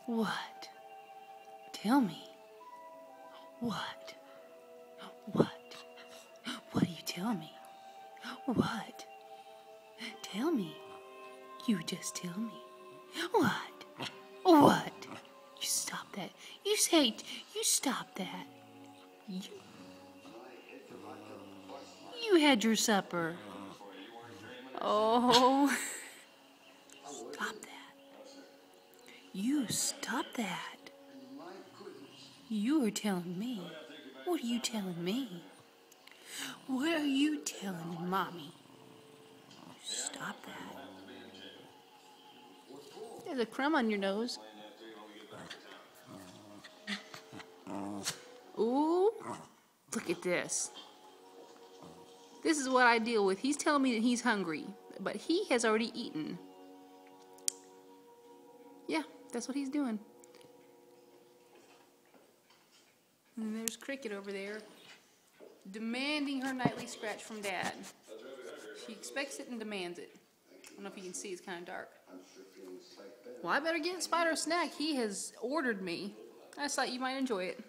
What? Tell me. What? What? What do you tell me? What? Tell me. You just tell me. What? What? You stop that. You stop that. You had your supper. Oh. Stop that. You stop that. You are telling me. What are you telling me? What are you telling Mommy? Stop that. There's a crumb on your nose. Ooh, look at this. This is what I deal with. He's telling me that he's hungry, but he has already eaten. Yeah, that's what he's doing. And there's Cricket over there, demanding her nightly scratch from Dad. She expects it and demands it. I don't know if you can see, it's kind of dark. Well, I better get Spyder a snack. He has ordered me. I just thought you might enjoy it.